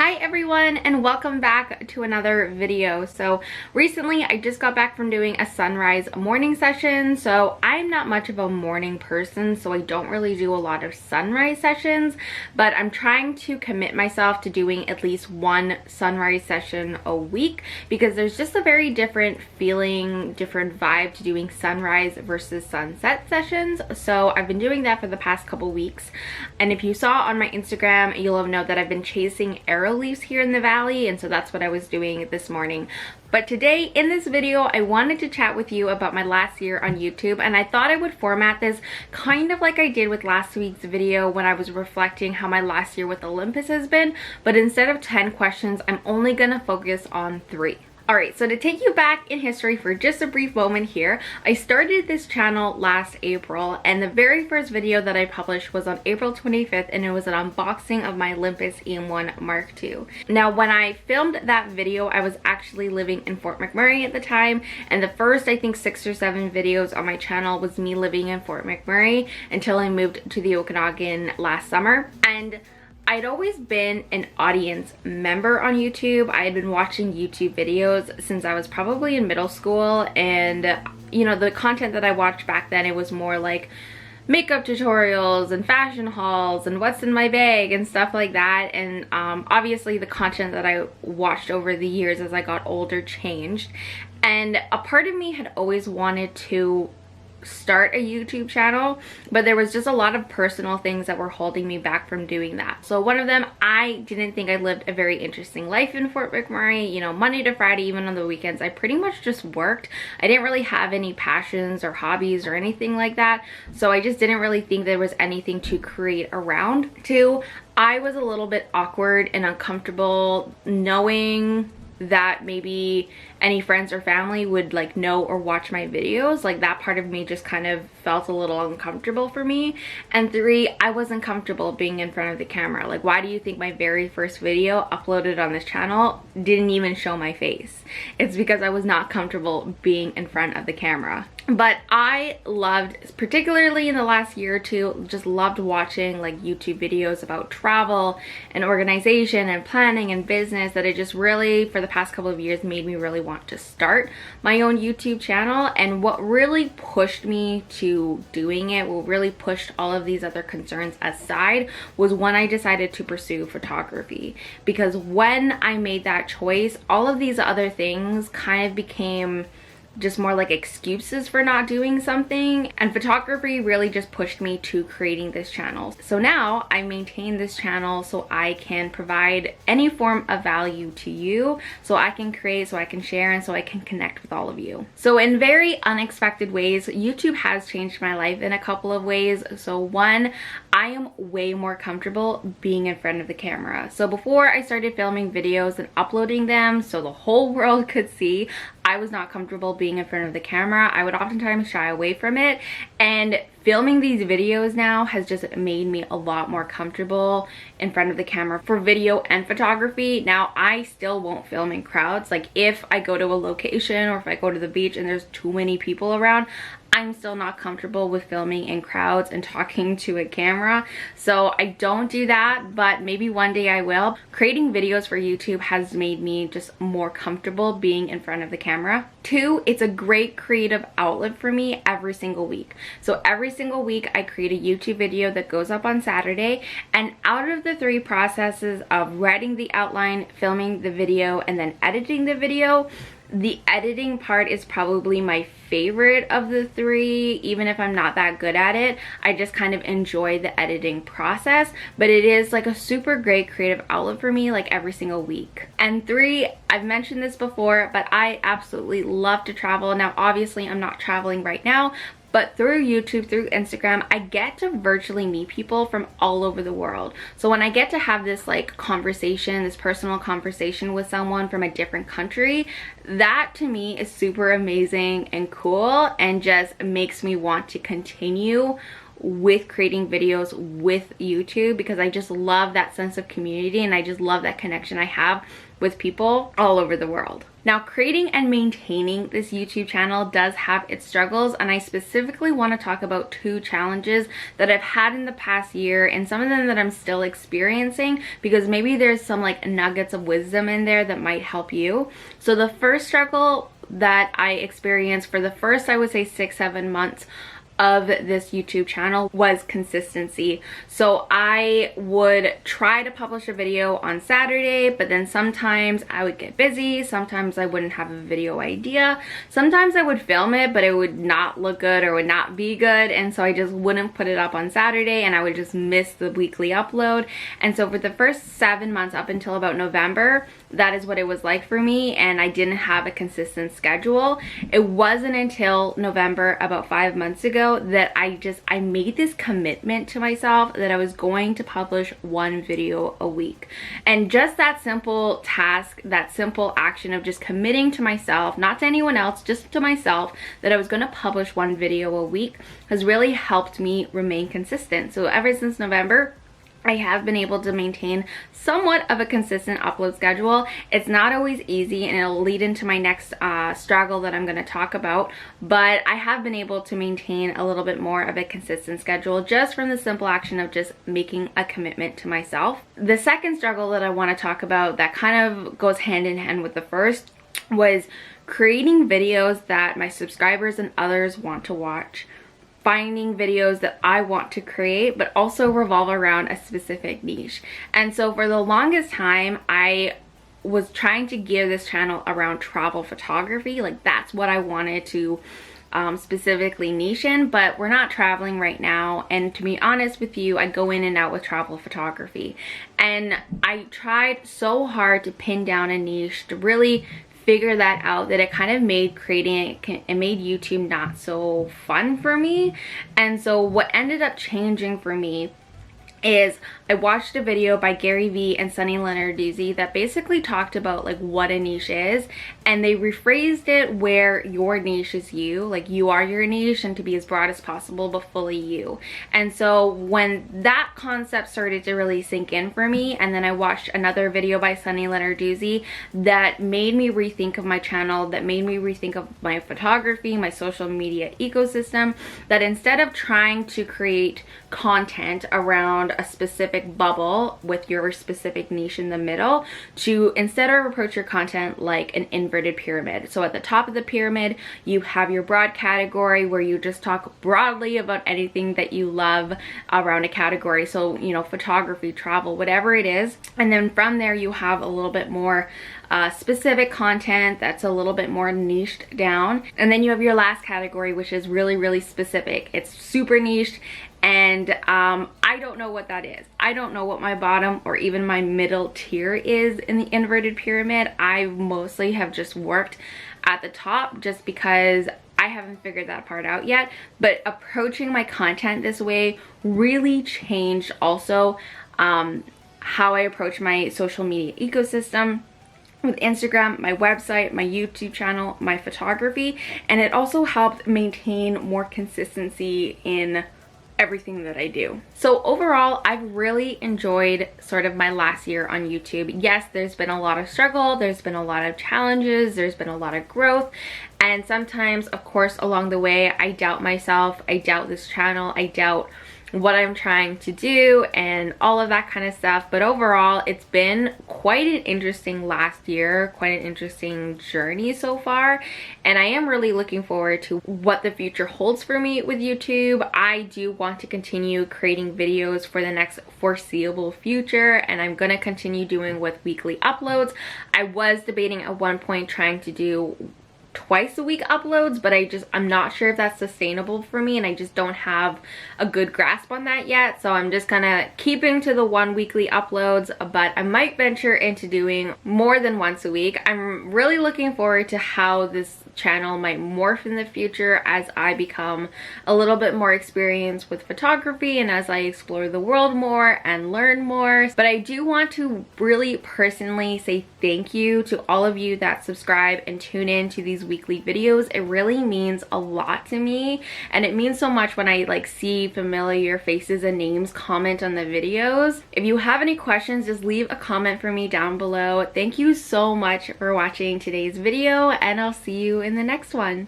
Hi everyone, and welcome back to another video. So recently I just got back from doing a sunrise morning session. So I'm not much of a morning person, so I don't really do a lot of sunrise sessions, but I'm trying to commit myself to doing at least one sunrise session a week because there's just a very different feeling, different vibe to doing sunrise versus sunset sessions. So I've been doing that for the past couple weeks, and if you saw on my Instagram, you'll have known that I've been chasing arrow leaves here in the valley, and so that's what I was doing this morning. But today in this video I wanted to chat with you about my last year on YouTube, and I thought I would format this kind of like I did with last week's video when I was reflecting how my last year with Olympus has been, but instead of 10 questions I'm only gonna focus on 3. Alright, so to take you back in history for just a brief moment here, I started this channel last April, and the very first video that I published was on April 25th, and it was an unboxing of my Olympus EM1 Mark II. Now, when I filmed that video, I was actually living in Fort McMurray at the time, and the first, I think, 6 or 7 videos on my channel was me living in Fort McMurray until I moved to the Okanagan last summer. And I'd always been an audience member on YouTube. I had been watching YouTube videos since I was probably in middle school, and you know, the content that I watched back then, it was more like makeup tutorials and fashion hauls and what's in my bag and stuff like that. And obviously the content that I watched over the years as I got older changed, and a part of me had always wanted to start a YouTube channel, but there was just a lot of personal things that were holding me back from doing that. So one of them, I didn't think I lived a very interesting life in Fort McMurray. You know, Monday to Friday, even on the weekends, I pretty much just worked. I didn't really have any passions or hobbies or anything like that, so I just didn't really think there was anything to create around. 2, I was a little bit awkward and uncomfortable knowing that maybe any friends or family would like know or watch my videos. Like, that part of me just kind of felt a little uncomfortable for me. And 3, I wasn't comfortable being in front of the camera. Like, why do you think my very first video uploaded on this channel didn't even show my face? It's because I was not comfortable being in front of the camera. But I loved, particularly in the last year or 2, just loved watching like YouTube videos about travel and organization and planning and business, that it just really, for the past couple of years, made me really want to start my own YouTube channel. And what really pushed me to doing it, what really pushed all of these other concerns aside, was when I decided to pursue photography. Because when I made that choice, all of these other things kind of became just more like excuses for not doing something, and photography really just pushed me to creating this channel. So now I maintain this channel so I can provide any form of value to you, so I can create, so I can share, and so I can connect with all of you. So in very unexpected ways, YouTube has changed my life in a couple of ways. So 1, I am way more comfortable being in front of the camera. So before I started filming videos and uploading them so the whole world could see, I was not comfortable being in front of the camera. I would oftentimes shy away from it, and filming these videos now has just made me a lot more comfortable in front of the camera for video and photography. Now, I still won't film in crowds. Like, if I go to a location or if I go to the beach and there's too many people around, I'm still not comfortable with filming in crowds and talking to a camera. So I don't do that, but maybe one day I will. Creating videos for YouTube has made me just more comfortable being in front of the camera. 2, it's a great creative outlet for me every single week. So every single week I create a YouTube video that goes up on Saturday, and out of the 3 processes of writing the outline, filming the video, and then editing the video, the editing part is probably my favorite of the 3. Even if I'm not that good at it, I just kind of enjoy the editing process, but it is like a super great creative outlet for me, like every single week. And 3, I've mentioned this before, but I absolutely love to travel. Now, obviously I'm not traveling right now, but through YouTube, through Instagram, I get to virtually meet people from all over the world. So when I get to have this like conversation, this personal conversation with someone from a different country, that to me is super amazing and cool, and just makes me want to continue with creating videos with YouTube, because I just love that sense of community and I just love that connection I have with people all over the world. Now, creating and maintaining this YouTube channel does have its struggles, and I specifically want to talk about 2 challenges that I've had in the past year, and some of them that I'm still experiencing, because maybe there's some like nuggets of wisdom in there that might help you. So the first struggle that I experienced for the first, I would say 6-7 months of this YouTube channel was consistency. So I would try to publish a video on Saturday, but then sometimes I would get busy, sometimes I wouldn't have a video idea, sometimes I would film it but it would not look good or would not be good, and so I just wouldn't put it up on Saturday and I would just miss the weekly upload. And so for the first 7 months up until about November, that is what it was like for me, and I didn't have a consistent schedule. It wasn't until November, about 5 months ago, that I made this commitment to myself that I was going to publish 1 video a week. And just that simple task, that simple action of just committing to myself, not to anyone else, just to myself, that I was going to publish 1 video a week has really helped me remain consistent. So ever since November, I have been able to maintain somewhat of a consistent upload schedule. It's not always easy, and it'll lead into my next struggle that I'm going to talk about, but I have been able to maintain a little bit more of a consistent schedule just from the simple action of just making a commitment to myself. The second struggle that I want to talk about that kind of goes hand in hand with the first was creating videos that my subscribers and others want to watch, finding videos that I want to create but also revolve around a specific niche. And so for the longest time, I was trying to gear this channel around travel photography. Like, that's what I wanted to specifically niche in, but we're not traveling right now, and to be honest with you, I go in and out with travel photography, and I tried so hard to pin down a niche, to really figure that out, that it kind of made creating it made YouTube not so fun for me. And so what ended up changing for me is I watched a video by Gary Vee and Sunny Lenarduzzi that basically talked about like what a niche is, and they rephrased it where your niche is you, like you are your niche, and to be as broad as possible but fully you. And so when that concept started to really sink in for me, and then I watched another video by Sunny Lenarduzzi that made me rethink of my channel, that made me rethink of my photography, my social media ecosystem, that instead of trying to create content around a specific bubble with your specific niche in the middle, to instead of approach your content like an inverted pyramid. So at the top of the pyramid, you have your broad category where you just talk broadly about anything that you love around a category. So, you know, photography, travel, whatever it is. And then from there, you have a little bit more specific content that's a little bit more niched down. And then you have your last category, which is really, really specific. It's super niched. And I don't know what that is. I don't know what my bottom or even my middle tier is in the inverted pyramid. I mostly have just worked at the top just because I haven't figured that part out yet. But approaching my content this way really changed also how I approach my social media ecosystem with Instagram, my website, my YouTube channel, my photography, and it also helped maintain more consistency in everything that I do. So overall, I've really enjoyed sort of my last year on YouTube. Yes, there's been a lot of struggle, there's been a lot of challenges, there's been a lot of growth, and sometimes, of course, along the way, I doubt myself, I doubt this channel, I doubt what I'm trying to do and all of that kind of stuff. But overall, it's been quite an interesting last year, quite an interesting journey so far, and I am really looking forward to what the future holds for me with YouTube. I do want to continue creating videos for the next foreseeable future, and I'm gonna continue doing with weekly uploads. I was debating at one point trying to do twice a week uploads, but I'm not sure if that's sustainable for me, and I just don't have a good grasp on that yet. So I'm just kind of keeping to the 1 weekly uploads, but I might venture into doing more than once a week. I'm really looking forward to how this channel might morph in the future as I become a little bit more experienced with photography and as I explore the world more and learn more. But I do want to really personally say thank you to all of you that subscribe and tune in to these weekly videos. It really means a lot to me, and it means so much when I like see familiar faces and names comment on the videos. If you have any questions, just leave a comment for me down below. Thank you so much for watching today's video, and I'll see you in the next one.